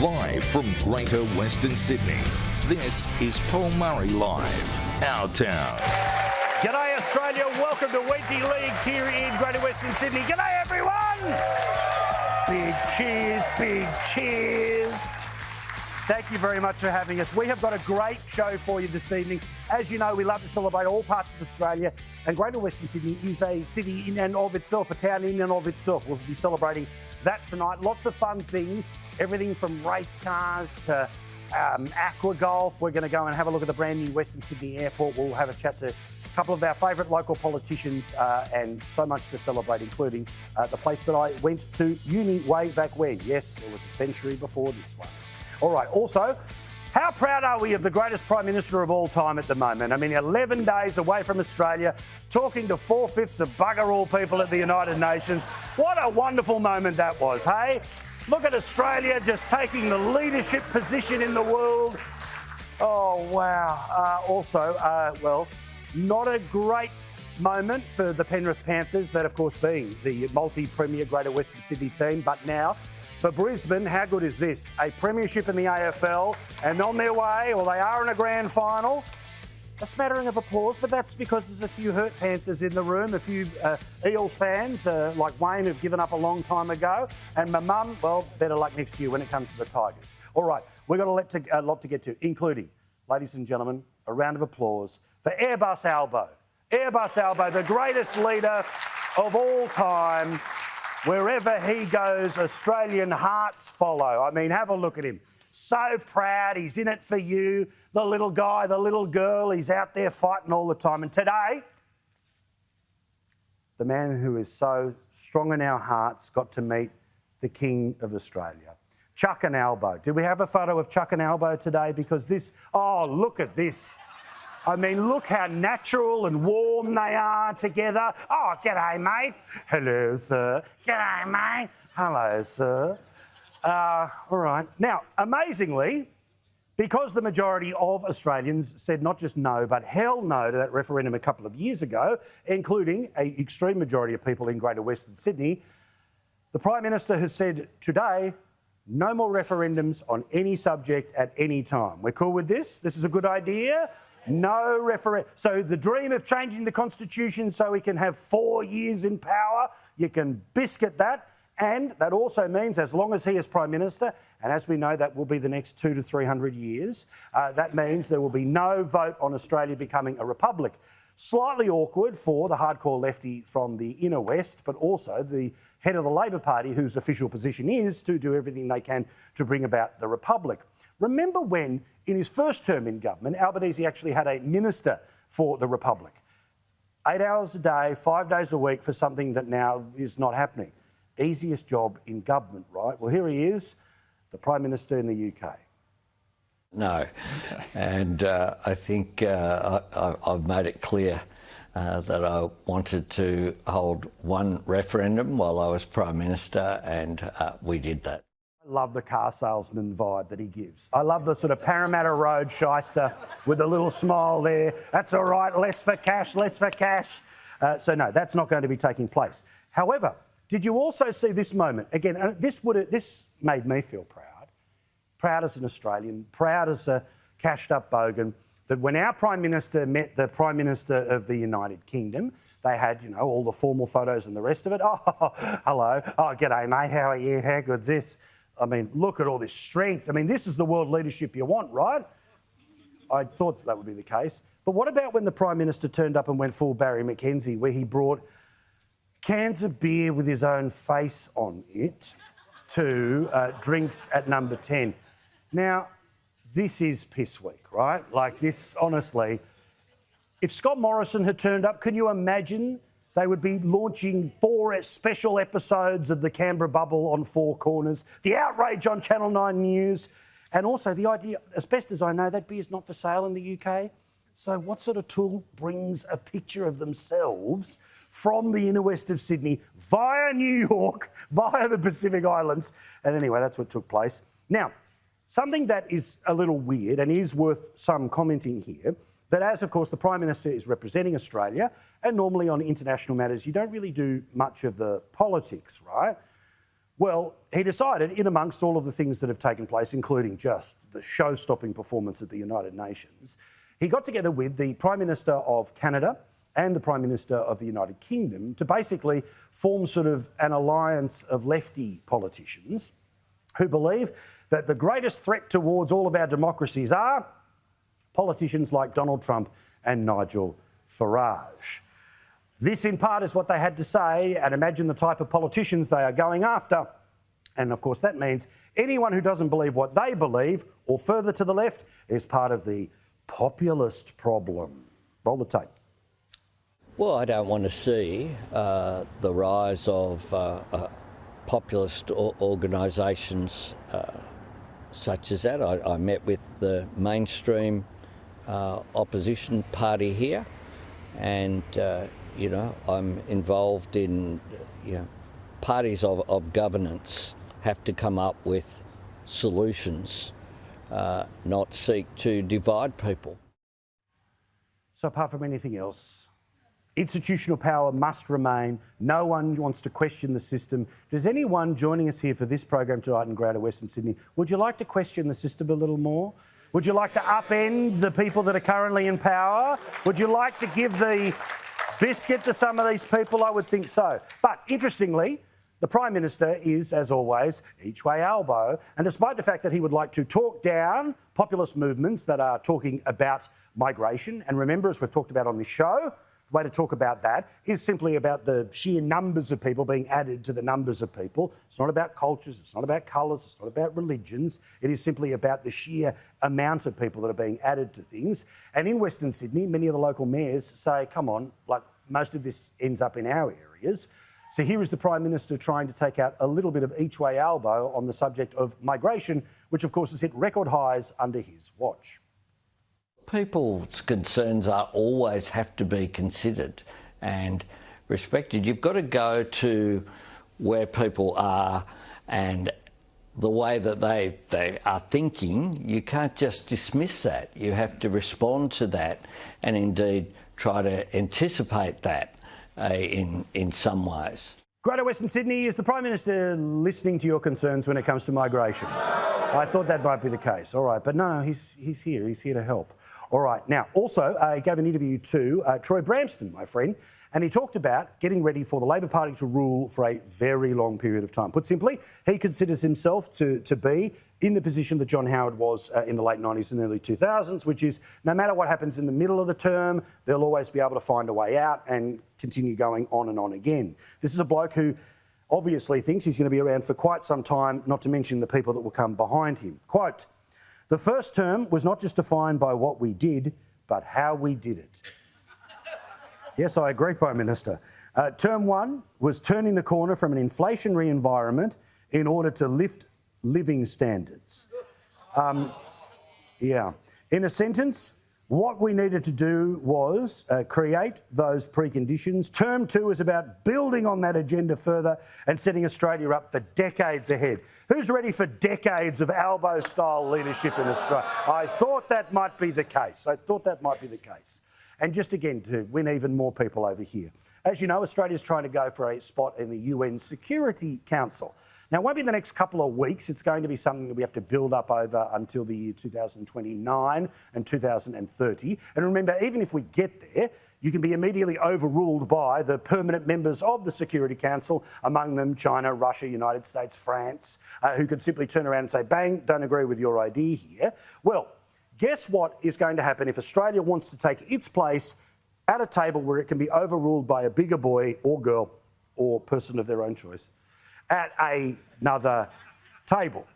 Live from Greater Western Sydney, this is Paul Murray Live, Our Town. G'day Australia, welcome to Wedgie Leagues here in Greater Western Sydney. G'day everyone! Big cheers, big cheers. Thank you very much for having us. We have got a great show for you this evening. As you know, we love to celebrate all parts of Australia, and Greater Western Sydney is a city in and of itself, a town in and of itself. We'll be celebrating that tonight. Lots of fun things, everything from race cars to aqua golf. We're going to go and have a look at the brand new Western Sydney Airport. We'll have a chat to a couple of our favourite local politicians and so much to celebrate, including the place that I went to uni way back when. Yes, it was a century before this one. All right, also, how proud are we of the greatest Prime Minister of all time at the moment? I mean, 11 days away from Australia, talking to 4/5 of bugger all people at the United Nations. What a wonderful moment that was, hey? Look at Australia just taking the leadership position in the world. Oh, wow. Well, not a great moment for the Penrith Panthers, that of course being the multi-premier Greater Western Sydney team, but now for Brisbane, how good is this? A premiership in the AFL and on their way, or they are in a grand final. A smattering of applause, but that's because there's a few hurt Panthers in the room, a few Eels fans like Wayne have given up a long time ago, and my mum, well, better luck next year when it comes to the Tigers. All right, we've got a lot to get to, including, ladies and gentlemen, a round of applause for Airbus Albo. Airbus Albo, the greatest leader of all time. Wherever he goes, Australian hearts follow. I mean, have a look at him. So proud, he's in it for you. The little guy, the little girl, he's out there fighting all the time. And today, the man who is so strong in our hearts got to meet the King of Australia, Chuck and Albo. Did we have a photo of Chuck and Albo today? Because this, oh, look at this. I mean, look how natural and warm they are together. Oh, g'day, mate. Hello, sir. G'day, mate. Hello, sir. All right. Now, amazingly, because the majority of Australians said not just no, but hell no to that referendum a couple of years ago, including an extreme majority of people in Greater Western Sydney, the Prime Minister has said today, no more referendums on any subject at any time. We're cool with this? This is a good idea? No referendum. So the dream of changing the Constitution so we can have 4 years in power, you can biscuit that. And that also means as long as he is Prime Minister, and as we know that will be the next 200 to 300 years, that means there will be no vote on Australia becoming a republic. Slightly awkward for the hardcore lefty from the inner west, but also the head of the Labor Party, whose official position is to do everything they can to bring about the republic. Remember when, in his first term in government, Albanese actually had a minister for the Republic. 8 hours a day, 5 days a week for something that now is not happening. Easiest job in government, right? Well, here he is, the Prime Minister in the UK. No, and I think I've made it clear that I wanted to hold one referendum while I was Prime Minister, and we did that. I love the car salesman vibe that he gives. I love the sort of Parramatta Road shyster with a little smile there. That's all right, less for cash, less for cash. So no, that's not going to be taking place. However, did you also see this moment? Again, this made me feel proud. Proud as an Australian, proud as a cashed up bogan, that when our Prime Minister met the Prime Minister of the United Kingdom, they had, you know, all the formal photos and the rest of it. Oh, hello. Oh, g'day, mate. How are you? How good's this? I mean, look at all this strength. I mean, this is the world leadership you want, right? I thought that would be the case. But what about when the Prime Minister turned up and went full Barry McKenzie, where he brought cans of beer with his own face on it to drinks at number 10? Now, this is piss week, right? Like this, honestly. If Scott Morrison had turned up, can you imagine they would be launching 4 special episodes of the Canberra Bubble on 4 corners, the outrage on Channel 9 News, and also the idea, as best as I know, that beer's not for sale in the UK. So what sort of tool brings a picture of themselves from the inner west of Sydney via New York, via the Pacific Islands? And anyway, that's what took place. Now, something that is a little weird and is worth some commenting here, that as, of course, the Prime Minister is representing Australia, and normally on international matters, you don't really do much of the politics, right? Well, he decided, in amongst all of the things that have taken place, including just the show-stopping performance at the United Nations, he got together with the Prime Minister of Canada and the Prime Minister of the United Kingdom to basically form sort of an alliance of lefty politicians who believe that the greatest threat towards all of our democracies are politicians like Donald Trump and Nigel Farage. This, in part, is what they had to say, and imagine the type of politicians they are going after. And of course, that means anyone who doesn't believe what they believe, or further to the left, is part of the populist problem. Roll the tape. Well, I don't want to see the rise of populist organisations such as that. I met with the mainstream opposition party here, and you know, I'm involved in, you know, parties of governance have to come up with solutions, not seek to divide people. So apart from anything else, institutional power must remain. No one wants to question the system. Does anyone joining us here for this program tonight in Greater Western Sydney, would you like to question the system a little more? Would you like to upend the people that are currently in power? Would you like to give the biscuit to some of these people? I would think so. But interestingly, the Prime Minister is, as always, each way elbow. And despite the fact that he would like to talk down populist movements that are talking about migration, and remember, as we've talked about on this show, the way to talk about that is simply about the sheer numbers of people being added to the numbers of people. It's not about cultures, it's not about colours, it's not about religions. It is simply about the sheer amount of people that are being added to things. And in Western Sydney, many of the local mayors say, come on, like most of this ends up in our areas. So here is the Prime Minister trying to take out a little bit of each way elbow on the subject of migration, which of course has hit record highs under his watch. People's concerns are always have to be considered and respected. You've got to go to where people are and the way that they are thinking. You can't just dismiss that. You have to respond to that and indeed try to anticipate that in some ways. Greater Western Sydney, is the Prime Minister listening to your concerns when it comes to migration? I thought that might be the case. All right, but no, he's here. He's here to help. All right. Now, also, he gave an interview to Troy Bramston, my friend, and he talked about getting ready for the Labor Party to rule for a very long period of time. Put simply, he considers himself to be in the position that John Howard was in the late 90s and early 2000s, which is no matter what happens in the middle of the term, they'll always be able to find a way out and continue going on and on again. This is a bloke who obviously thinks he's going to be around for quite some time, not to mention the people that will come behind him. Quote, "The first term was not just defined by what we did, but how we did it." Yes, I agree, Prime Minister. Term one was turning the corner from an inflationary environment in order to lift living standards. Yeah. In a sentence, what we needed to do was create those preconditions. Term two is about building on that agenda further and setting Australia up for decades ahead. Who's ready for decades of elbow-style leadership in Australia? I thought that might be the case. And just again, to win even more people over here. As you know, Australia's trying to go for a spot in the UN Security Council. Now, it won't be in the next couple of weeks. It's going to be something that we have to build up over until the year 2029 and 2030. And remember, even if we get there, you can be immediately overruled by the permanent members of the Security Council, among them China, Russia, United States, France, who could simply turn around and say, bang, don't agree with your idea here. Well, guess what is going to happen if Australia wants to take its place at a table where it can be overruled by a bigger boy or girl or person of their own choice at another table?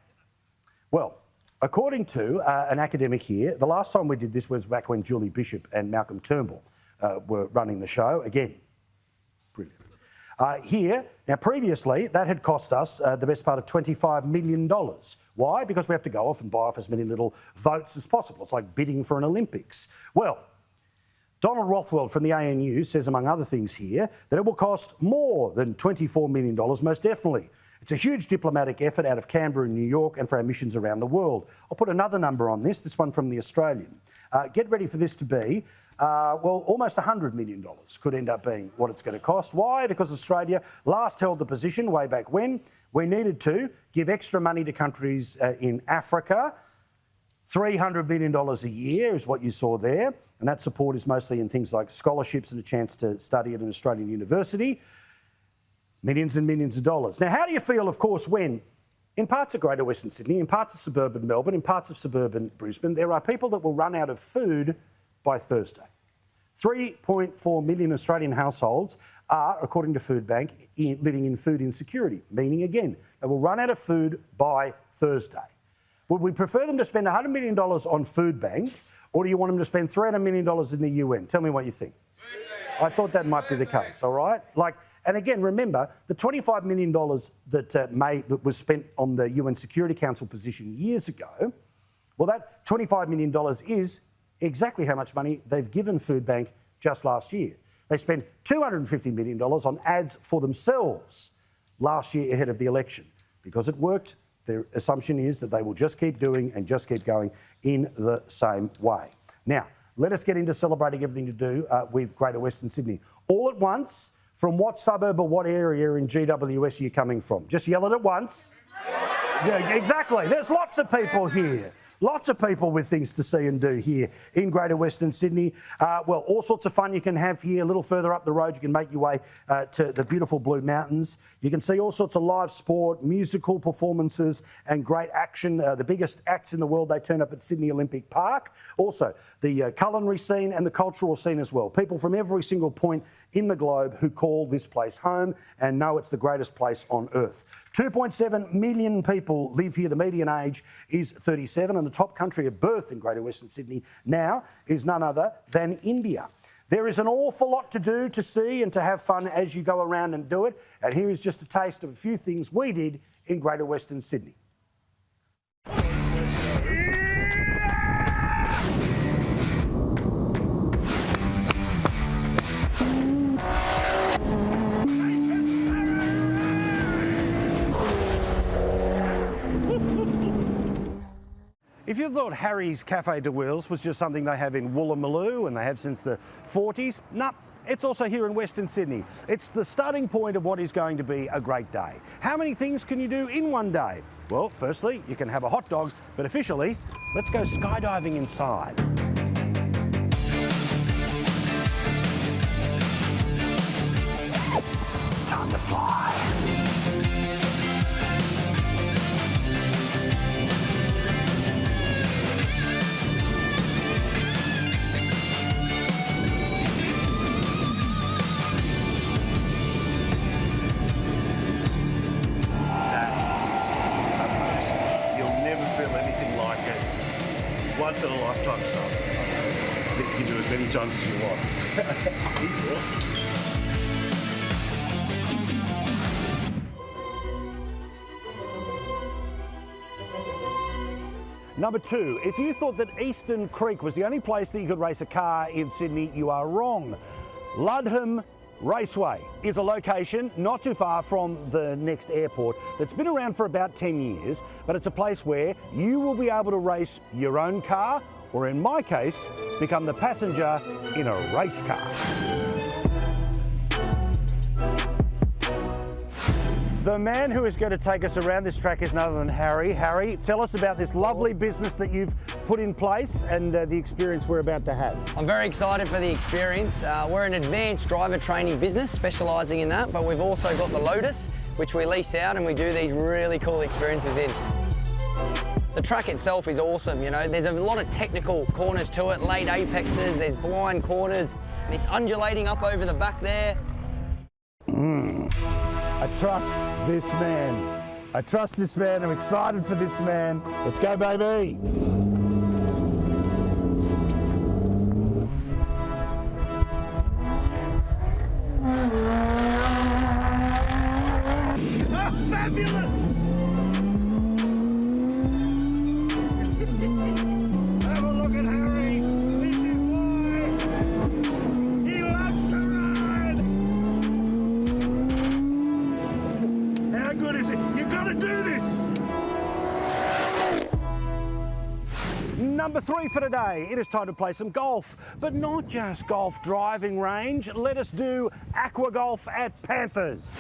Well, according to an academic here, the last time we did this was back when Julie Bishop and Malcolm Turnbull were running the show. Again, brilliant. Here, now previously, that had cost us the best part of $25 million. Why? Because we have to go off and buy off as many little votes as possible. It's like bidding for an Olympics. Well, Donald Rothwell from the ANU says, among other things here, that it will cost more than $24 million, most definitely. It's a huge diplomatic effort out of Canberra and New York and for our missions around the world. I'll put another number on this one from The Australian. Get ready for this to be, well, almost $100 million could end up being what it's going to cost. Why? Because Australia last held the position way back when We needed to give extra money to countries in Africa. $300 million a year is what you saw there. And that support is mostly in things like scholarships and a chance to study at an Australian university. Millions and millions of dollars. Now, how do you feel, of course, when in parts of Greater Western Sydney, in parts of suburban Melbourne, in parts of suburban Brisbane, there are people that will run out of food by Thursday? 3.4 million Australian households are, according to Food Bank, living in food insecurity, meaning, again, they will run out of food by Thursday. Would we prefer them to spend $100 million on Food Bank, or do you want them to spend $300 million in the UN? Tell me what you think. I thought that might be the case, all right? And again, remember, the $25 million that was spent on the UN Security Council position years ago, well, that $25 million is exactly how much money they've given Food Bank just last year. They spent $250 million on ads for themselves last year ahead of the election. Because it worked, their assumption is that they will just keep doing and just keep going in the same way. Now, let us get into celebrating everything to do with Greater Western Sydney. All at once, from what suburb or what area in GWS are you coming from? Just yell it at once. Yeah, exactly. There's lots of people here. Lots of people with things to see and do here in Greater Western Sydney. Well, all sorts of fun you can have here. A little further up the road, you can make your way to the beautiful Blue Mountains. You can see all sorts of live sport, musical performances and great action. The biggest acts in the world, they turn up at Sydney Olympic Park. Also, the culinary scene and the cultural scene as well. People from every single point in the globe who call this place home and know it's the greatest place on earth. 2.7 million people live here. The median age is 37, and the top country of birth in Greater Western Sydney now is none other than India. There is an awful lot to do, to see and to have fun as you go around and do it. And here is just a taste of a few things we did in Greater Western Sydney. If you thought Harry's Cafe de Wheels was just something they have in Woolloomooloo and they have since the 40s, no, it's also here in Western Sydney. It's the starting point of what is going to be a great day. How many things can you do in one day? Well, firstly, you can have a hot dog, but officially, let's go skydiving inside. Time to fly. Once in a lifetime stuff. I think you can do as many times as you want. He's awesome. Number two, if you thought that Eastern Creek was the only place that you could race a car in Sydney, you are wrong. Ludham Raceway is a location not too far from the next airport that's been around for about 10 years, but it's a place where you will be able to race your own car, or in my case, become the passenger in a race car. The man who is going to take us around this track is none other than Harry. Harry, tell us about this lovely business that you've put in place and the experience we're about to have. I'm very excited for the experience. We're an advanced driver training business specialising in that, but we've also got the Lotus, which we lease out and we do these really cool experiences in. The track itself is awesome, you know. There's a lot of technical corners to it, late apexes, there's blind corners, this undulating up over the back there. I trust this man. I trust this man. I'm excited for this man. Let's go, baby. Oh, fabulous! Have a look at Harry. This is why he loves to ride. How good is it? You've got to do this. Number three for today, it is time to play some golf, but not just golf driving range. Let us do aqua golf at Panthers.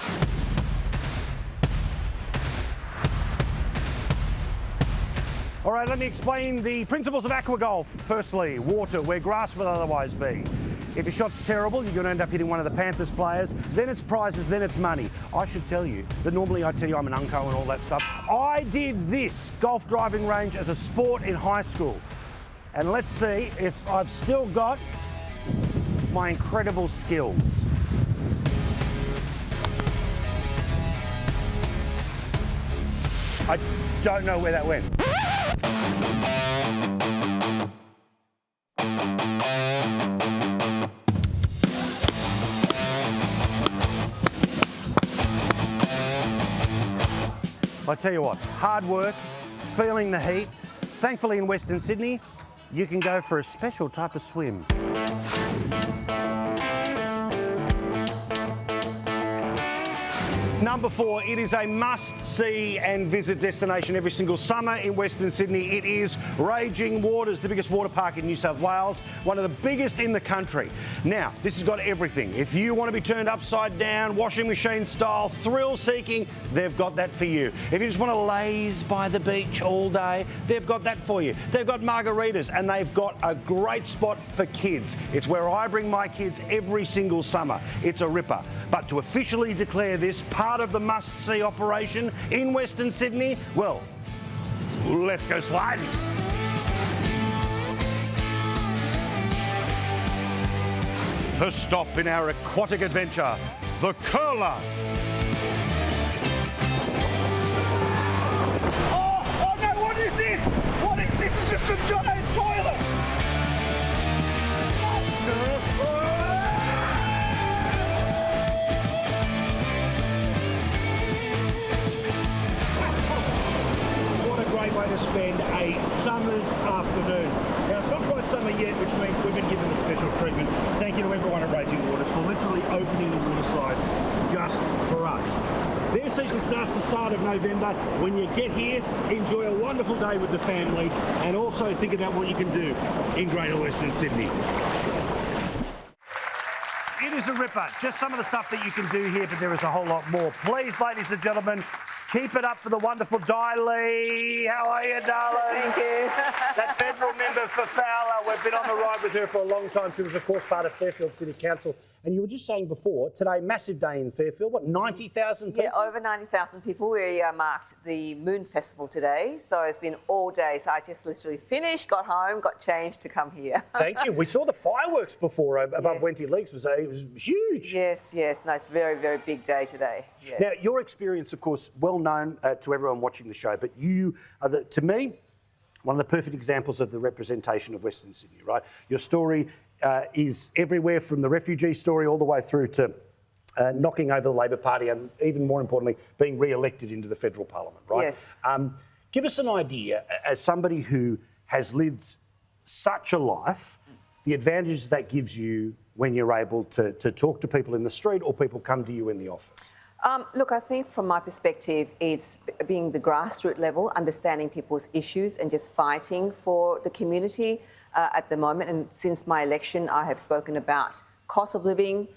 All right, let me explain the principles of aqua golf. Firstly, water where grass would otherwise be. If your shot's terrible, you're going to end up hitting one of the Panthers players, then it's prizes, then it's money. I should tell you that normally I tell you I'm an unco and all that stuff. I did this golf driving range as a sport in high school. And let's see if I've still got my incredible skills. I don't know where that went. I tell you what, hard work, feeling the heat. Thankfully in Western Sydney, you can go for a special type of swim. Number 4, it is a must-see and visit destination every single summer in Western Sydney. It is Raging Waters, the biggest water park in New South Wales, one of the biggest in the country. Now, this has got everything. If you want to be turned upside down, washing machine style, thrill-seeking, they've got that for you. If you just want to laze by the beach all day, they've got that for you. They've got margaritas and they've got a great spot for kids. It's where I bring my kids every single summer. It's a ripper. But to officially declare this part of the must-see operation in Western Sydney, well, let's go sliding. First stop in our aquatic adventure, the curler. Oh no, what is this? This is just a giant toilet. Great way to spend a summer's afternoon. Now, it's not quite summer yet, which means we've been given a special treatment. Thank you to everyone at Raging Waters for literally opening the water slides just for us. Their season starts the start of November. When you get here, enjoy a wonderful day with the family and also think about what you can do in Greater Western Sydney. It is a ripper. Just some of the stuff that you can do here, but there is a whole lot more. Please, ladies and gentlemen, keep it up for the wonderful Diley. How are you, darling? Thank you. That federal member for Fowler. We've been on the ride with her for a long time. She was, of course, part of Fairfield City Council. And you were just saying before, today, massive day in Fairfield. What, 90,000 people? Yeah, over 90,000 people. We marked the Moon Festival today. So it's been all day. So I just literally finished, got home, got changed to come here. Thank you. We saw the fireworks before above Wenty Leaks. It was huge. Yes. No, it's a very, very big day today. Yeah. Now, your experience, of course, well known to everyone watching the show, but you are, to me, one of the perfect examples of the representation of Western Sydney, right? Your story is everywhere from the refugee story all the way through to knocking over the Labor Party and, even more importantly, being re-elected into the federal parliament, right? Yes. Give us an idea, as somebody who has lived such a life, the advantages that gives you when you're able to talk to people in the street or people come to you in the office. Look, I think from my perspective, it's being the grassroots level, understanding people's issues and just fighting for the community at the moment. And since my election, I have spoken about cost of living,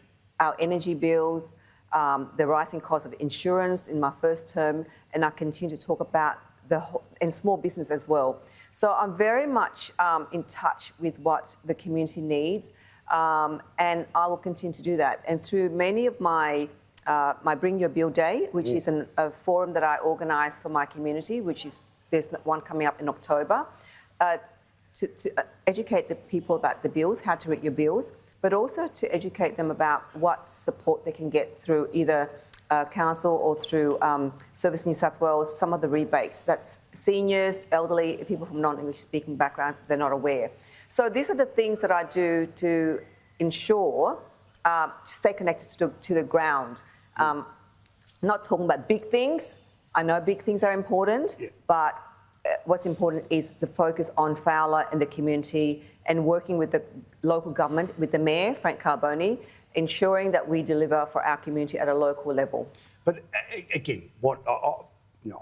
our energy bills, the rising cost of insurance in my first term, and I continue to talk about and small business as well. So I'm very much in touch with what the community needs, and I will continue to do that. And through many of my Bring Your Bill Day, which is a forum that I organise for my community, there's one coming up in October, to educate the people about the bills, how to read your bills, but also to educate them about what support they can get through either council or through Service New South Wales, some of the rebates. That's seniors, elderly, people from non-English speaking backgrounds, they're not aware. So these are the things that I do to ensure to stay connected to the ground. Not talking about big things. I know big things are important, but what's important is the focus on Fowler and the community and working with the local government, with the Mayor, Frank Carboni, ensuring that we deliver for our community at a local level. But again, what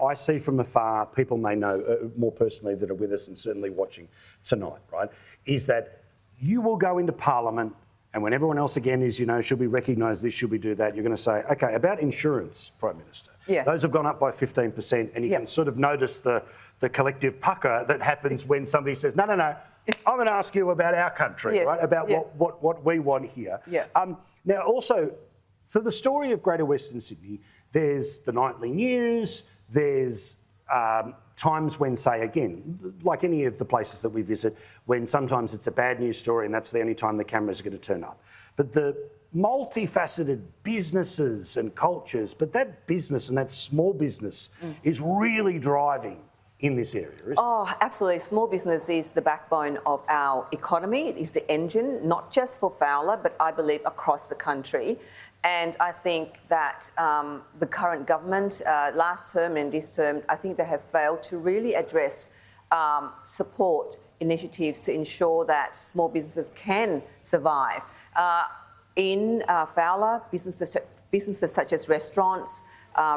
I see from afar, people may know more personally that are with us and certainly watching tonight, right, is that you will go into Parliament and when everyone else again is, should we recognise this, should we do that, you're going to say, OK, about insurance, Prime Minister. Yeah. Those have gone up by 15% and you can sort of notice the the collective pucker that happens when somebody says, no, I'm going to ask you about our country, Yes, right? About yeah. what we want here. Yeah. Now, also, for the story of Greater Western Sydney, there's the nightly news, there's times when, say, again, like any of the places that we visit, when sometimes it's a bad news story and that's the only time the cameras are going to turn up. But the multifaceted businesses and cultures, but that business and that small business is really driving in this area, isn't it? Oh, absolutely. Small business is the backbone of our economy. It is the engine, not just for Fowler, but I believe across the country. And I think that the current government, last term and this term, I think they have failed to really address support initiatives to ensure that small businesses can survive. In Fowler, businesses such as restaurants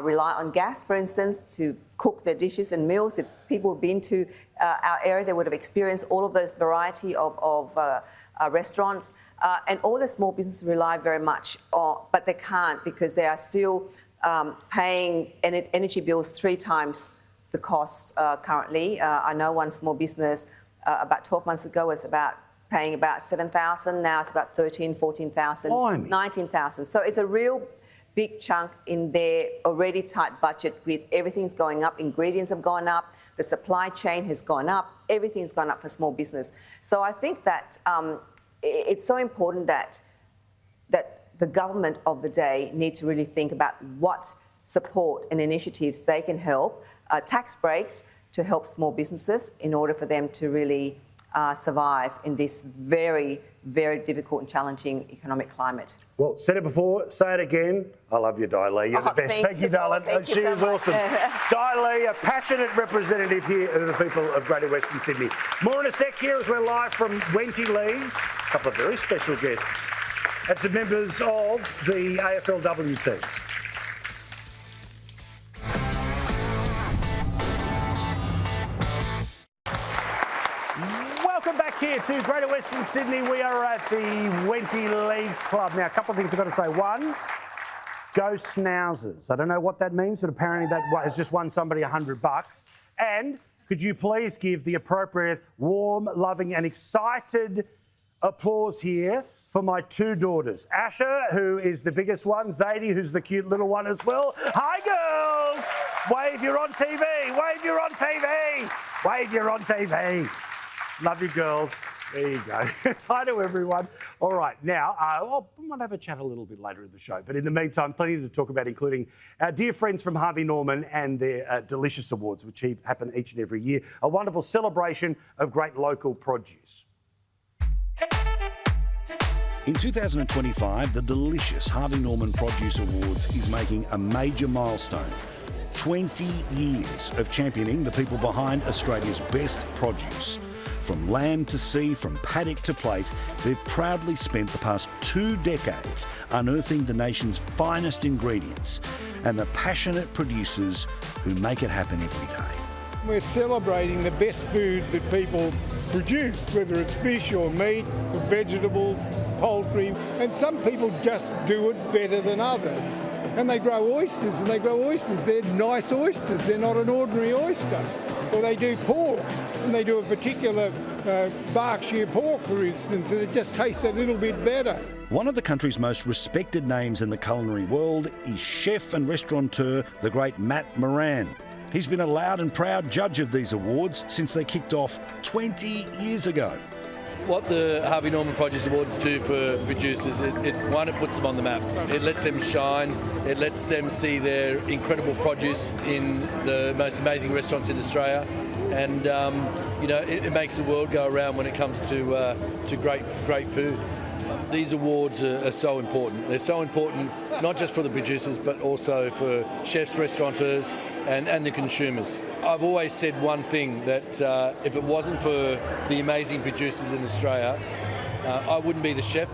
rely on gas, for instance, to cook their dishes and meals. If people have been to our area, they would have experienced all of those variety of restaurants. And all the small businesses rely very much on, but they can't because they are still paying energy bills 3 times the cost currently. I know one small business about 12 months ago was paying about $7,000. Now it's about $13,000, $14,000, $19,000. So it's a real big chunk in their already tight budget with everything's going up, ingredients have gone up, the supply chain has gone up, everything's gone up for small business. So I think that it's so important that the government of the day need to really think about what support and initiatives they can help, tax breaks to help small businesses in order for them to really survive in this very, very difficult and challenging economic climate. Well, said it before, say it again. I love you, Di Lee. You're the best. Thank you, darling. Thank you She so is much. awesome. Di Lee, a passionate representative here of the people of Greater Western Sydney. More in a sec here as we're live from Wenty Lee's. A couple of very special guests and some members of the AFLW team. Welcome back here to Greater Western Sydney. We are at the Wenty Leagues Club. Now, a couple of things I've got to say. One, go Schnauzers. I don't know what that means, but apparently that has just won somebody $100. And could you please give the appropriate warm, loving and excited applause here for my 2 daughters. Asher, who is the biggest one, Zadie, who's the cute little one as well. Hi, girls! Wave, you're on TV! Wave, you're on TV! Wave, you're on TV! Love you, girls. There you go. Hi to everyone. All right, now, we might have a chat a little bit later in the show, but in the meantime, plenty to talk about, including our dear friends from Harvey Norman and their Delicious Awards, which happen each and every year. A wonderful celebration of great local produce. In 2025, the delicious Harvey Norman Produce Awards is making a major milestone. 20 years of championing the people behind Australia's best produce. From land to sea, from paddock to plate, they've proudly spent the past 2 decades unearthing the nation's finest ingredients and the passionate producers who make it happen every day. We're celebrating the best food that people produce, whether it's fish or meat or vegetables, poultry, and some people just do it better than others. And they grow oysters, and they grow oysters. They're nice oysters. They're not an ordinary oyster. Or they do pork, and they do a particular Berkshire pork, for instance, and it just tastes a little bit better. One of the country's most respected names in the culinary world is chef and restaurateur, the great Matt Moran. He's been a loud and proud judge of these awards since they kicked off 20 years ago. What the Harvey Norman Produce Awards do for producers, it puts them on the map. It lets them shine. It lets them see their incredible produce in the most amazing restaurants in Australia. And, it makes the world go around when it comes to great food. These awards are so important. They're so important not just for the producers, but also for chefs, restaurateurs, and the consumers. I've always said one thing, that if it wasn't for the amazing producers in Australia, I wouldn't be the chef,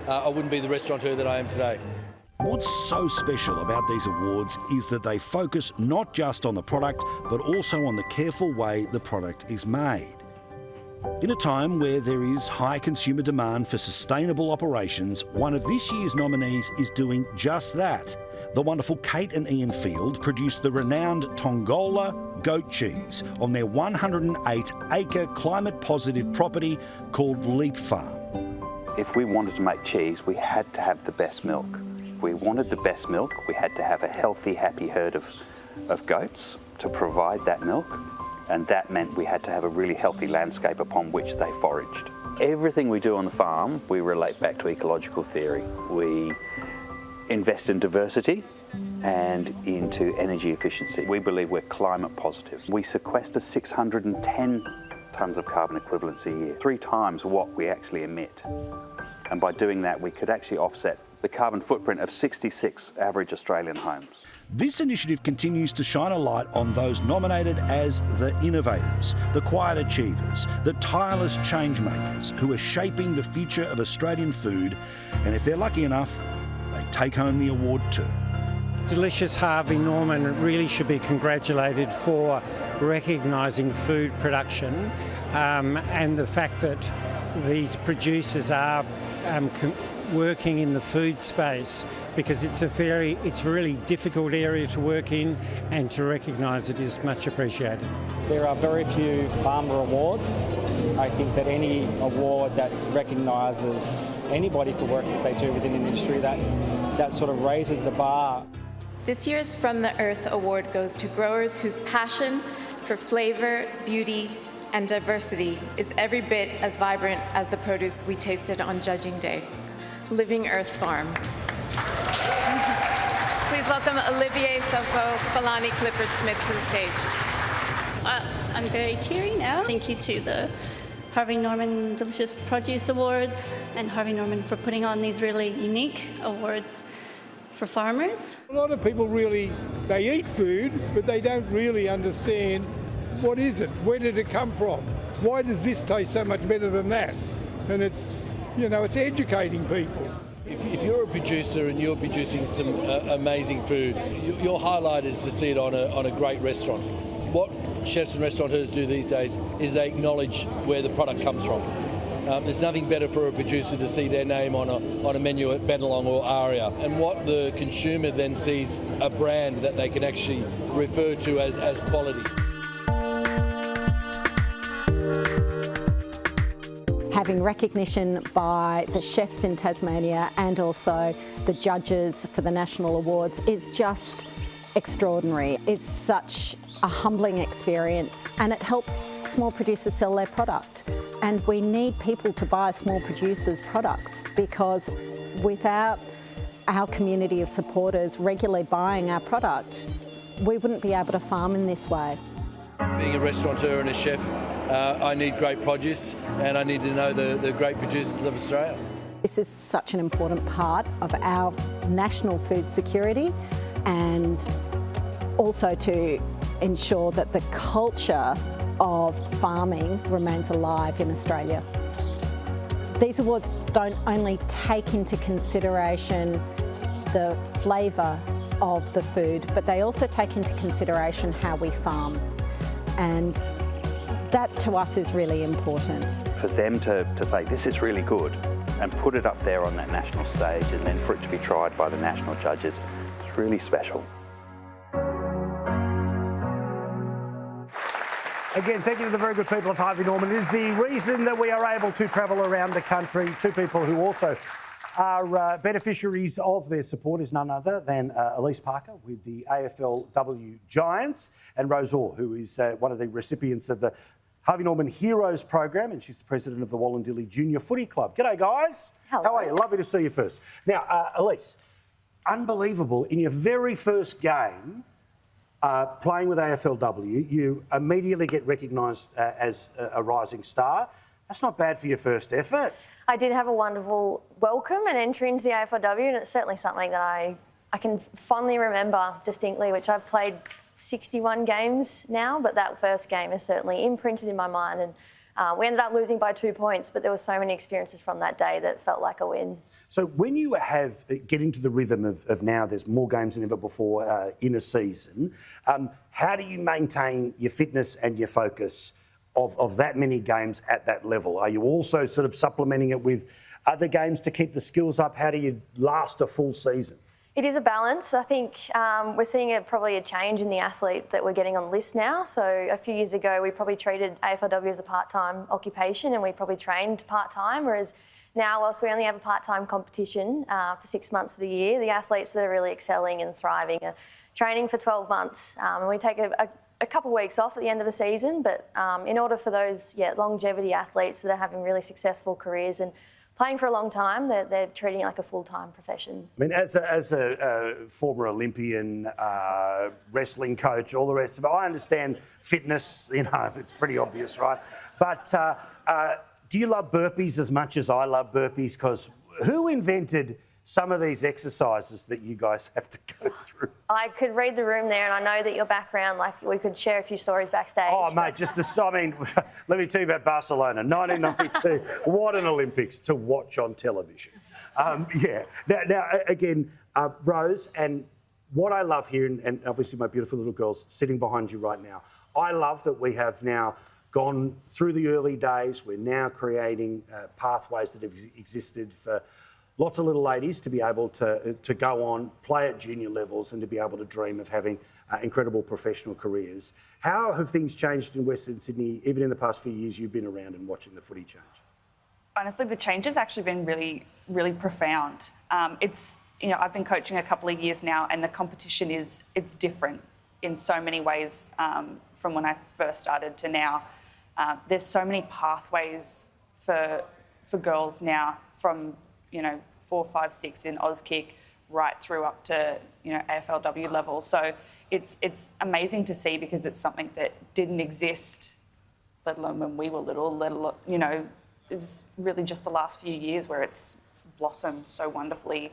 I wouldn't be the restaurateur that I am today. What's so special about these awards is that they focus not just on the product, but also on the careful way the product is made. In a time where there is high consumer demand for sustainable operations, one of this year's nominees is doing just that. the wonderful Kate and Ian Field produced the renowned Tongola goat cheese on their 108-acre climate-positive property called Leap Farm. If we wanted to make cheese, we had to have the best milk. If we wanted the best milk, we had to have a healthy, happy herd of goats to provide that milk, and that meant we had to have a really healthy landscape upon which they foraged. Everything we do on the farm, we relate back to ecological theory. We invest in diversity and into energy efficiency. We believe we're climate positive. We sequester 610 tonnes of carbon equivalents a year, 3 times what we actually emit. And by doing that, we could actually offset the carbon footprint of 66 average Australian homes. This initiative continues to shine a light on those nominated as the innovators, the quiet achievers, the tireless change makers who are shaping the future of Australian food, and if they're lucky enough, they take home the award too. Delicious Harvey Norman really should be congratulated for recognising food production and the fact that these producers are working in the food space, because it's a really difficult area to work in, and to recognise it is much appreciated. There are very few farmer awards. I think that any award that recognises anybody for work that they do within an industry, that sort of raises the bar. This year's From the Earth award goes to growers whose passion for flavour, beauty and diversity is every bit as vibrant as the produce we tasted on Judging Day. Living Earth Farm. Please welcome Olivier Sofo, Falani Clifford Smith to the stage. I'm very teary now. Thank you to the Harvey Norman Delicious Produce Awards and Harvey Norman for putting on these really unique awards for farmers. A lot of people they eat food, but they don't really understand what is it, where did it come from, why does this taste so much better than that? And it's educating people. If you're a producer and you're producing some amazing food, your highlight is to see it on a great restaurant. What chefs and restaurateurs do these days is they acknowledge where the product comes from. There's nothing better for a producer to see their name on a menu at Bennelong or Aria, and what the consumer then sees a brand that they can actually refer to as quality. Having recognition by the chefs in Tasmania and also the judges for the national awards is just extraordinary. It's such a humbling experience, and it helps small producers sell their product. And we need people to buy small producers' products, because without our community of supporters regularly buying our product, we wouldn't be able to farm in this way. Being a restaurateur and a chef, I need great produce, and I need to know the great producers of Australia. This is such an important part of our national food security, and also to ensure that the culture of farming remains alive in Australia. These awards don't only take into consideration the flavour of the food, but they also take into consideration how we farm. And that to us is really important. For them to say, this is really good, and put it up there on that national stage, and then for it to be tried by the national judges, it's really special. Again, thank you to the very good people of Harvey Norman. It is the reason that we are able to travel around the country. Two people who also are beneficiaries of their support is none other than Elise Parker with the AFLW Giants, and Rose Orr, who is one of the recipients of the Harvey Norman Heroes program, and she's the president of the Wallandilly Junior Footy Club. G'day, guys. Hello. How are you? Lovely to see you first. Now, Elise, unbelievable. In your very first game, playing with AFLW, you immediately get recognised as a rising star. That's not bad for your first effort. I did have a wonderful welcome and entry into the AFLW, and it's certainly something that I can fondly remember distinctly, which I've played 61 games now, but that first game is certainly imprinted in my mind. And we ended up losing by 2 points, but there were so many experiences from that day that felt like a win. So when you get into the rhythm of now there's more games than ever before in a season, how do you maintain your fitness and your focus of that many games at that level? Are you also sort of supplementing it with other games to keep the skills up? How do you last a full season? It is a balance. I think we're seeing probably a change in the athlete that we're getting on the list now. So a few years ago, we probably treated AFLW as a part-time occupation and we probably trained part-time, whereas now, whilst we only have a part-time competition for 6 months of the year, the athletes that are really excelling and thriving are training for 12 months. And we take a couple of weeks off at the end of the season, but in order for those longevity athletes that are having really successful careers and playing for a long time, they're treating it like a full-time profession. I mean, as a former Olympian, wrestling coach, all the rest of it, I understand fitness, you know, it's pretty obvious, right? But do you love burpees as much as I love burpees? Because who invented some of these exercises that you guys have to go through? I could read the room there, and I know that your background, like we could share a few stories backstage. Oh, mate, I mean, let me tell you about Barcelona, 1992. What an Olympics to watch on television. Yeah. Now again, Rose, and what I love here, and obviously my beautiful little girls sitting behind you right now, I love that we have now gone through the early days. We're now creating pathways that have existed for lots of little ladies to be able to go on, play at junior levels and to be able to dream of having incredible professional careers. How have things changed in Western Sydney, even in the past few years you've been around and watching the footy change? Honestly, the change has actually been really, really profound. I've been coaching a couple of years now and the competition it's different in so many ways from when I first started to now. There's so many pathways for girls now from 4, 5, 6 in Auskick right through up to AFLW level. So it's amazing to see because it's something that didn't exist, let alone when we were little. It's really just the last few years where it's blossomed so wonderfully.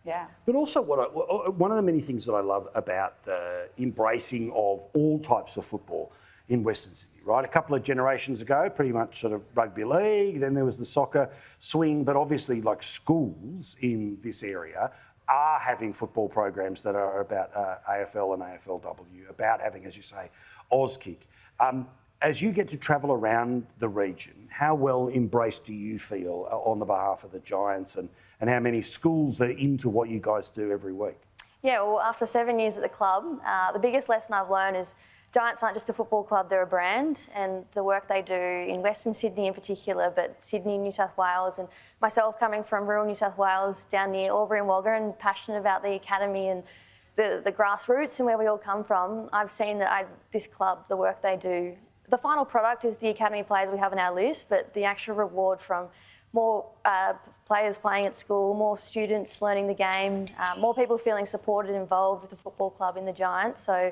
Yeah. But also one of the many things that I love about the embracing of all types of football in Western Sydney, right? A couple of generations ago, pretty much sort of rugby league, then there was the soccer swing, but obviously like schools in this area are having football programs that are about AFL and AFLW, about having, as you say, Auskick. As you get to travel around the region, how well embraced do you feel on the behalf of the Giants and how many schools are into what you guys do every week? Yeah, well, after 7 years at the club, the biggest lesson I've learned is Giants aren't just a football club, they're a brand, and the work they do in Western Sydney in particular, but Sydney, New South Wales, and myself coming from rural New South Wales down near Albury and Wagga and passionate about the academy and the grassroots and where we all come from, I've seen that this club, the work they do, the final product is the academy players we have on our list, but the actual reward from more players playing at school, more students learning the game, more people feeling supported and involved with the football club in the Giants. So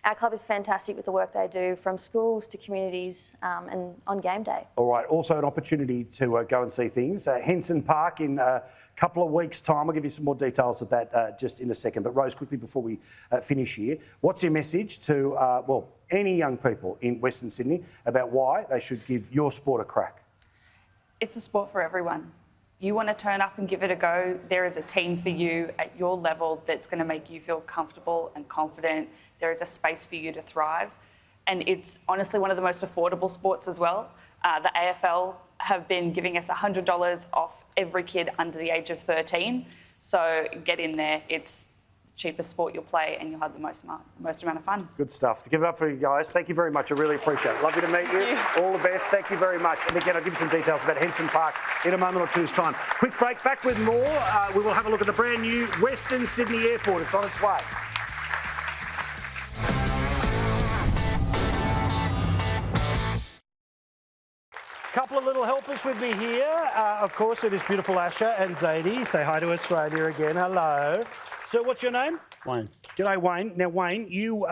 our club is fantastic with the work they do from schools to communities and on game day. All right, also an opportunity to go and see things. Henson Park in a couple of weeks' time. I'll give you some more details of that just in a second. But Rose, quickly before we finish here, what's your message to, any young people in Western Sydney about why they should give your sport a crack? It's a sport for everyone. You want to turn up and give it a go, there is a team for you at your level that's going to make you feel comfortable and confident. There is a space for you to thrive. And it's honestly one of the most affordable sports as well. The AFL have been giving us $100 off every kid under the age of 13. So get in there. It's the cheapest sport you'll play and you'll have the most amount of fun. Good stuff. Give it up for you guys. Thank you very much. I really appreciate it. Lovely to meet you. All the best. Thank you very much. And again, I'll give you some details about Henson Park in a moment or two's time. Quick break. Back with more. We will have a look at the brand new Western Sydney Airport. It's on its way. Couple of little helpers with me here. Of course, it is beautiful Asha and Zadie. Say hi to Australia again. Hello. So what's your name? Wayne. G'day, Wayne. Now, Wayne, you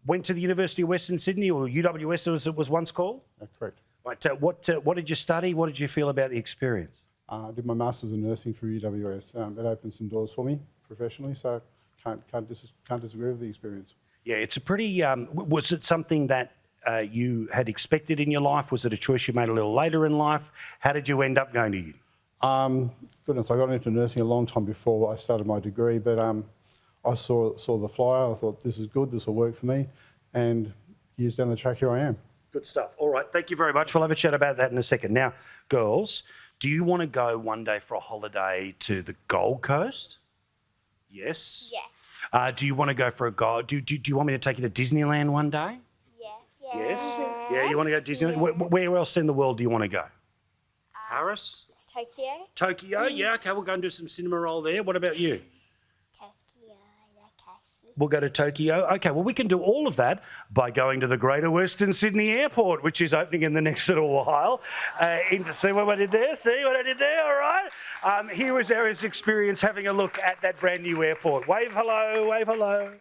went to the University of Western Sydney, or UWS as it was once called? That's correct. Right. What did you study? What did you feel about the experience? I did my Masters in Nursing through UWS. It opened some doors for me professionally, so can't disagree with the experience. Yeah, it's a pretty... was it something that you had expected in your life? Was it a choice you made a little later in life? How did you end up going to uni? Goodness, I got into nursing a long time before I started my degree, but I saw the flyer. I thought, this is good, this will work for me, and years down the track, here I am. Good stuff. All right, thank you very much. We'll have a chat about that in a second. Now, girls, do you want to go one day for a holiday to the Gold Coast? Yes. Yes. Do you want to go for a go? Do you want me to take you to Disneyland one day? Yes. Yeah, you want to go to Disneyland? Where else in the world do you want to go? Paris? Tokyo. Tokyo? Yeah, okay, we'll go and do some cinema roll there. What about you? Tokyo. We'll go to Tokyo. Okay, well, we can do all of that by going to the Greater Western Sydney Airport, which is opening in the next little while. See what I did there? See what I did there? All right. Here was Era's experience having a look at that brand new airport. Wave hello, wave hello.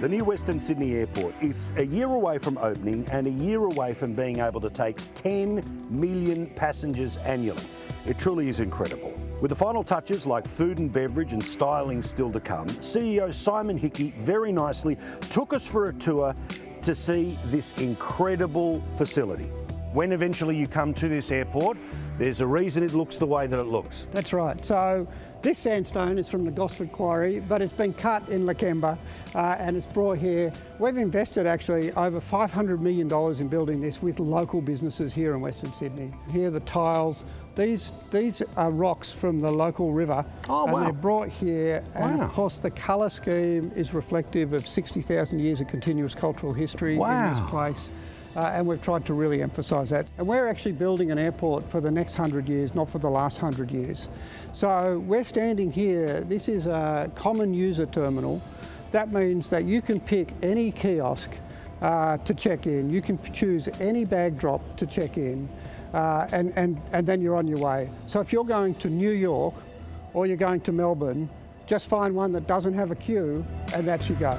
The new Western Sydney Airport. It's a year away from opening and a year away from being able to take 10 million passengers annually. It truly is incredible. With the final touches like food and beverage and styling still to come, CEO Simon Hickey very nicely took us for a tour to see this incredible facility. When eventually you come to this airport, there's a reason it looks the way that it looks. That's right. So this sandstone is from the Gosford Quarry, but it's been cut in Lakemba and it's brought here. We've invested actually over $500 million in building this with local businesses here in Western Sydney. Here are the tiles. These are rocks from the local river. Oh, wow. And they're brought here. And Wow. of course the colour scheme is reflective of 60,000 years of continuous cultural history in this place. And we've tried to really emphasise that. And we're actually building an airport for the next 100 years, not for the last 100 years. So we're standing here, this is a common user terminal. That means that you can pick any kiosk to check in. You can choose any bag drop to check in, and then you're on your way. So if you're going to New York or you're going to Melbourne, just find one that doesn't have a queue and that's your go.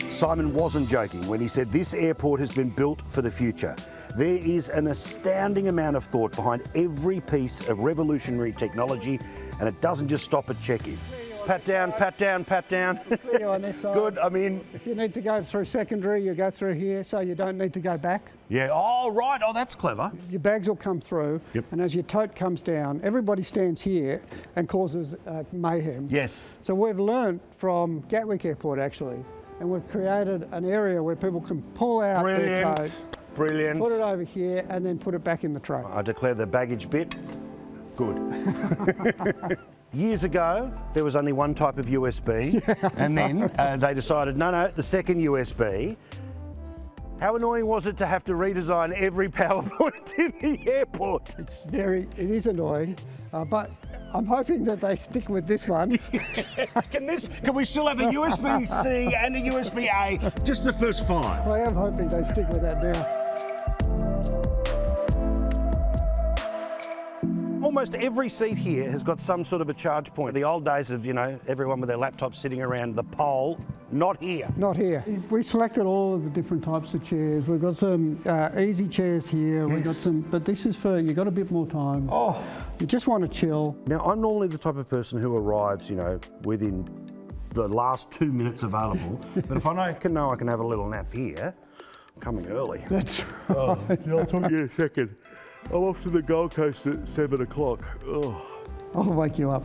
Simon wasn't joking when he said this airport has been built for the future. There is an astounding amount of thought behind every piece of revolutionary technology, and it doesn't just stop at check-in. Pat down, pat down, pat down. On this side. Good, I mean... If you need to go through secondary, you go through here, so you don't need to go back. Yeah, oh, right, oh, that's clever. Your bags will come through, Yep. and as your tote comes down, everybody stands here and causes mayhem. Yes. So we've learnt from Gatwick Airport, actually, and we've created an area where people can pull out their tote, Brilliant. put it over here, and then put it back in the tray. I declare the baggage bit good. Years ago, there was only one type of USB, and then they decided, no, the second USB. How annoying was it to have to redesign every PowerPoint in the airport? It is annoying, but I'm hoping that they stick with this one. Can we still have a USB-C and a USB-A? Just the first 5. I am hoping they stick with that now. Almost every seat here has got some sort of a charge point. The old days of, everyone with their laptops sitting around the pole, not here. Not here. We selected all of the different types of chairs. We've got some easy chairs here. We've got some, but this is for, you've got a bit more time. Oh. You just want to chill. Now, I'm normally the type of person who arrives, within the last 2 minutes available. But if I know I can have a little nap here, I'm coming early. That's right. I'll talk to you in a second. I'm off to the Gold Coast at 7 o'clock. Oh. I'll wake you up.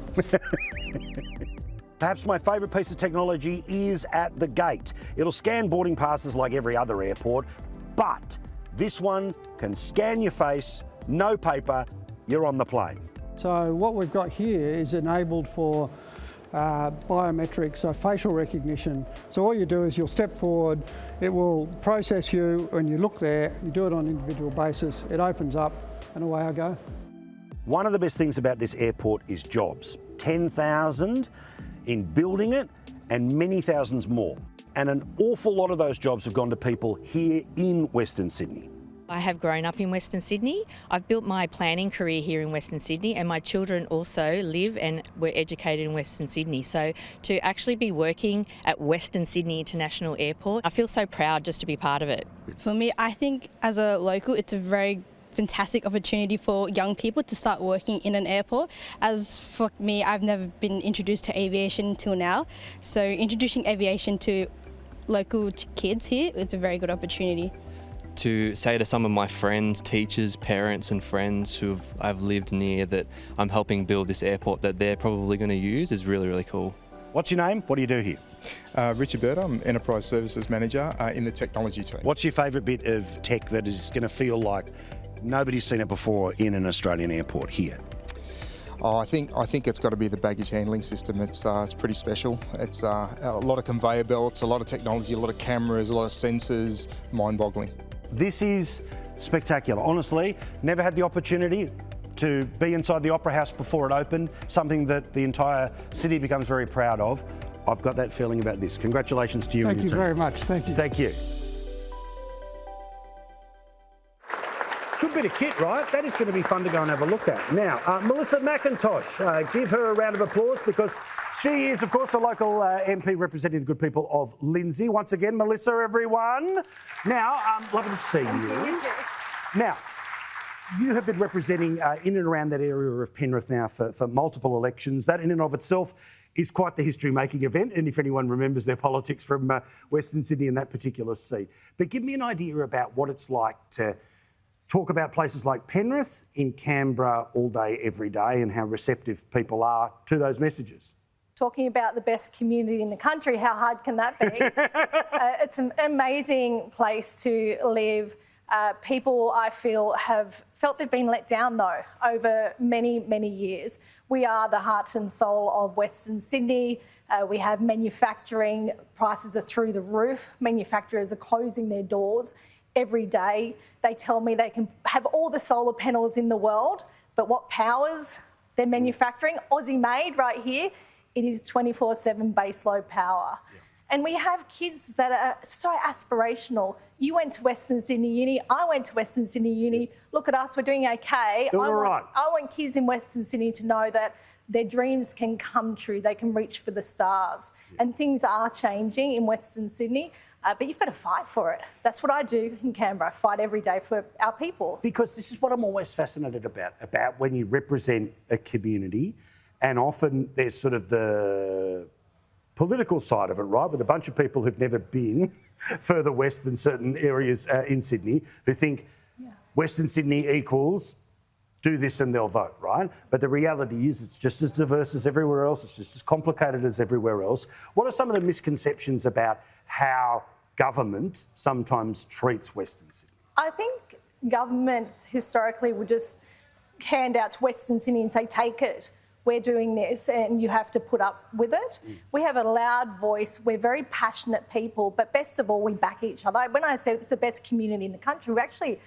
Perhaps my favourite piece of technology is at the gate. It'll scan boarding passes like every other airport, but this one can scan your face, no paper, you're on the plane. So what we've got here is enabled for biometrics, so facial recognition. So all you do is you'll step forward, it will process you, when you look there, you do it on an individual basis, it opens up and away I go. One of the best things about this airport is jobs. 10,000 in building it and many thousands more. And an awful lot of those jobs have gone to people here in Western Sydney. I have grown up in Western Sydney. I've built my planning career here in Western Sydney, and my children also live and were educated in Western Sydney. So to actually be working at Western Sydney International Airport, I feel so proud just to be part of it. For me, I think as a local, it's a very fantastic opportunity for young people to start working in an airport. As for me, I've never been introduced to aviation until now. So introducing aviation to local kids here, it's a very good opportunity. To say to some of my friends, teachers, parents and friends who I've lived near that I'm helping build this airport that they're probably going to use is really, really cool. What's your name? What do you do here? Richard Bird, I'm Enterprise Services Manager in the technology team. What's your favourite bit of tech that is going to feel like nobody's seen it before in an Australian airport here? Oh, I think it's got to be the baggage handling system. It's pretty special. It's a lot of conveyor belts, a lot of technology, a lot of cameras, a lot of sensors, mind-boggling. This is spectacular. Honestly, never had the opportunity to be inside the Opera House before it opened, something that the entire city becomes very proud of. I've got that feeling about this. Congratulations to you and your team. Thank you very much. Thank you. Thank you. Good bit of kit, right? That is going to be fun to go and have a look at. Now, Melissa McIntosh, give her a round of applause because she is, of course, the local MP representing the good people of Lindsay. Once again, Melissa, everyone. Now, lovely to see you. Now, you have been representing in and around that area of Penrith now for multiple elections. That in and of itself is quite the history-making event, and if anyone remembers their politics from Western Sydney in that particular seat. But give me an idea about what it's like to talk about places like Penrith in Canberra all day, every day, and how receptive people are to those messages. Talking about the best community in the country, how hard can that be? It's an amazing place to live. People, I feel, have felt they've been let down, though, over many, many years. We are the heart and soul of Western Sydney. We have manufacturing. Prices are through the roof. Manufacturers are closing their doors every day. They tell me they can have all the solar panels in the world, but what powers their manufacturing? Aussie made right here. It is 24/7 baseload power. Yeah. And we have kids that are so aspirational. You went to Western Sydney Uni, I went to Western Sydney Uni. Look at us, we're doing okay. Doing all right. I want kids in Western Sydney to know that their dreams can come true. They can reach for the stars. Yeah. And things are changing in Western Sydney, but you've got to fight for it. That's what I do in Canberra, fight every day for our people. Because this is what I'm always fascinated about when you represent a community, and often there's sort of the political side of it, right, with a bunch of people who've never been further west than certain areas in Sydney, who think Western Sydney equals do this and they'll vote, right? But the reality is it's just as diverse as everywhere else. It's just as complicated as everywhere else. What are some of the misconceptions about how government sometimes treats Western Sydney? I think government historically would just hand out to Western Sydney and say, take it. We're doing this and you have to put up with it. We have a loud voice. We're very passionate people, but best of all, we back each other. When I say it's the best community in the country, we actually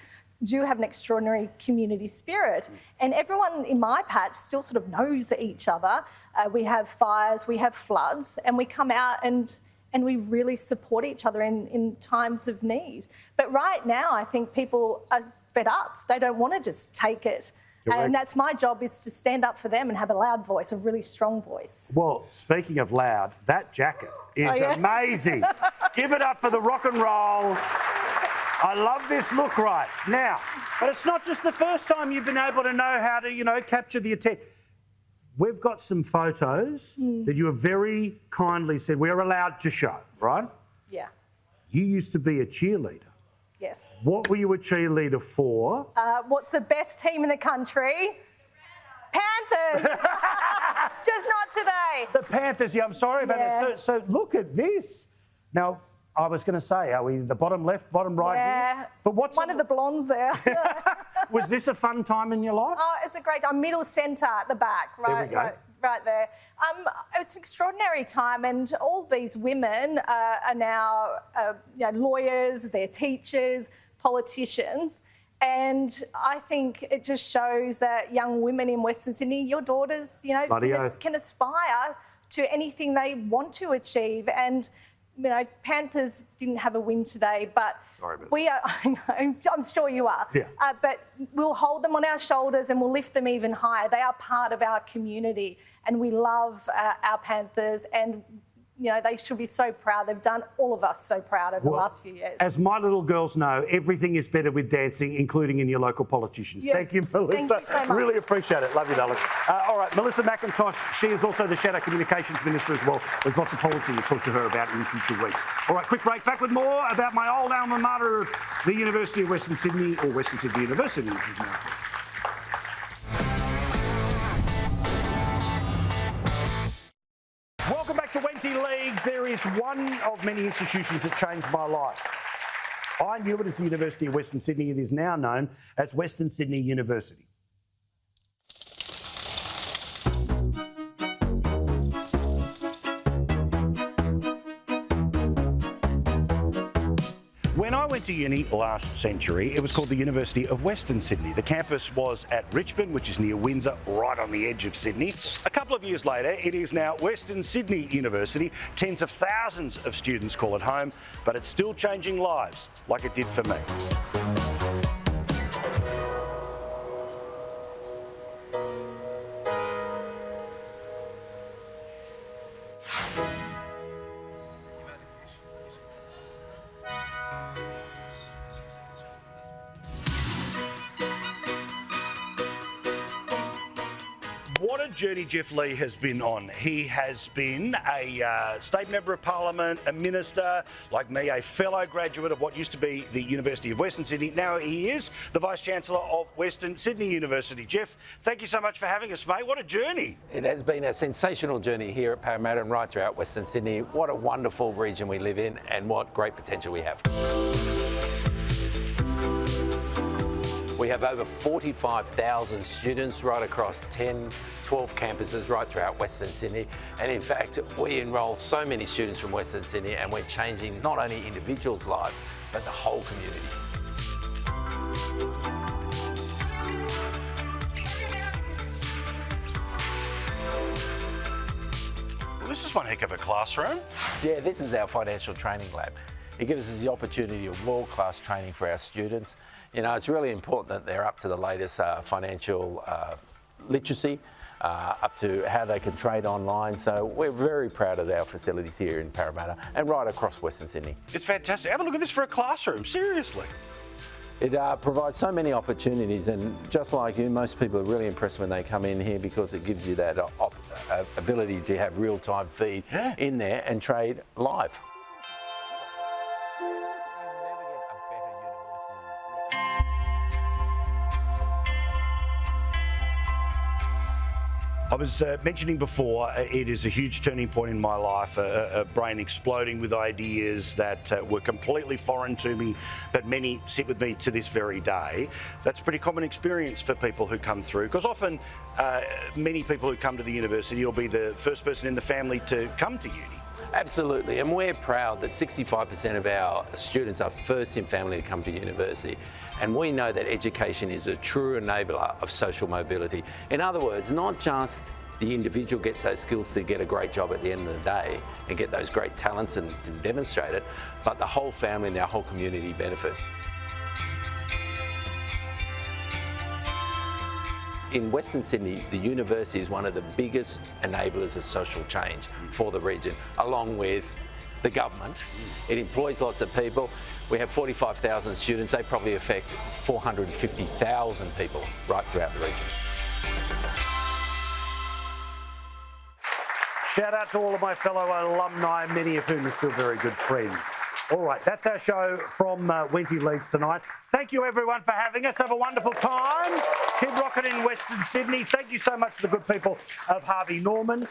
do have an extraordinary community spirit. And everyone in my patch still sort of knows each other. We have fires, we have floods, and we come out and we really support each other in times of need. But right now, I think people are fed up. They don't want to just take it. Correct. And that's my job, is to stand up for them and have a loud voice, a really strong voice. Well, speaking of loud, that jacket is amazing. Give it up for the rock and roll. I love this look right now. But it's not just the first time you've been able to know how to, capture the attention. We've got some photos that you have very kindly said we are allowed to show, right? Yeah. You used to be a cheerleader. Yes. What were you a cheerleader for? What's the best team in the country? Panthers! Just not today. The Panthers, I'm sorry about that. So look at this. Now, I was going to say, are we the bottom left, bottom right here? But what's one of the blondes there? Was this a fun time in your life? Oh, it's a great time. Middle centre at the back, right? There we go. Right there. It's an extraordinary time, and all these women are now lawyers, they're teachers, politicians, and I think it just shows that young women in Western Sydney, your daughters, can aspire to anything they want to achieve. And Panthers didn't have a win today, but we are, I'm sure you are, but we'll hold them on our shoulders and we'll lift them even higher. They are part of our community, and we love our Panthers, and they should be so proud. They've done all of us so proud over the last few years. As my little girls know, everything is better with dancing, including in your local politicians. Yeah. Thank you, Melissa. Thank you so much. Really appreciate it. Love you, darling. All right, Melissa McIntosh, she is also the Shadow Communications Minister as well. There's lots of policy to talk to her about in future weeks. All right, quick break. Back with more about my old alma mater of the University of Western Sydney, or Western Sydney University. Welcome back to Wenty Leagues. There is one of many institutions that changed my life. I knew it as the University of Western Sydney. It is now known as Western Sydney University. When I went to uni last century, it was called the University of Western Sydney. The campus was at Richmond, which is near Windsor, right on the edge of Sydney. A couple of years later, it is now Western Sydney University. Tens of thousands of students call it home, but it's still changing lives, like it did for me. What a journey Jeff Lee has been on. He has been a state member of parliament, a minister, like me, a fellow graduate of what used to be the University of Western Sydney. Now he is the Vice-Chancellor of Western Sydney University. Jeff, thank you so much for having us, mate. What a journey. It has been a sensational journey here at Parramatta and right throughout Western Sydney. What a wonderful region we live in and what great potential we have. We have over 45,000 students right across 10, 12 campuses right throughout Western Sydney. And in fact, we enrol so many students from Western Sydney and we're changing not only individuals' lives, but the whole community. Well, this is one heck of a classroom. Yeah, this is our financial training lab. It gives us the opportunity of world-class training for our students. You know, it's really important that they're up to the latest financial literacy, up to how they can trade online. So we're very proud of our facilities here in Parramatta and right across Western Sydney. It's fantastic. Have a look at this for a classroom, seriously. It provides so many opportunities, and just like you, most people are really impressed when they come in here because it gives you that ability to have real-time feed in there and trade live. I was mentioning before, it is a huge turning point in my life, a brain exploding with ideas that were completely foreign to me, but many sit with me to this very day. That's a pretty common experience for people who come through, because often many people who come to the university will be the first person in the family to come to uni. Absolutely, and we're proud that 65% of our students are first in family to come to university. And we know that education is a true enabler of social mobility. In other words, not just the individual gets those skills to get a great job at the end of the day and get those great talents and to demonstrate it, but the whole family and our whole community benefits. In Western Sydney, the university is one of the biggest enablers of social change for the region, along with the government. It employs lots of people. We have 45,000 students. They probably affect 450,000 people right throughout the region. Shout out to all of my fellow alumni, many of whom are still very good friends. All right, that's our show from Wenty Leagues tonight. Thank you, everyone, for having us. Have a wonderful time. Keep rocking in Western Sydney. Thank you so much to the good people of Harvey Norman.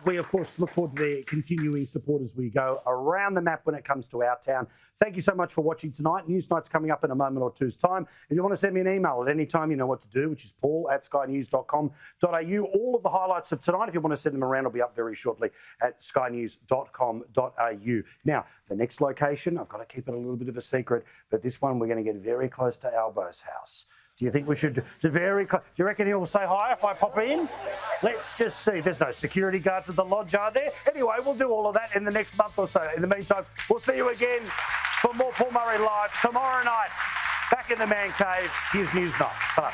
We, of course, look forward to their continuing support as we go around the map when it comes to our town. Thank you so much for watching tonight. Newsnight's coming up in a moment or two's time. If you want to send me an email at any time, you know what to do, which is paul@skynews.com.au. All of the highlights of tonight, if you want to send them around, will be up very shortly at skynews.com.au. Now, the next location, I've got to keep it a little bit of a secret, but this one we're going to get very close to Albo's house. Do you think we should? Do you reckon he'll say hi if I pop in? Let's just see. There's no security guards at the lodge, are there? Anyway, we'll do all of that in the next month or so. In the meantime, we'll see you again for more Paul Murray Live tomorrow night. Back in the Man Cave. Here's Newsnight. Bye.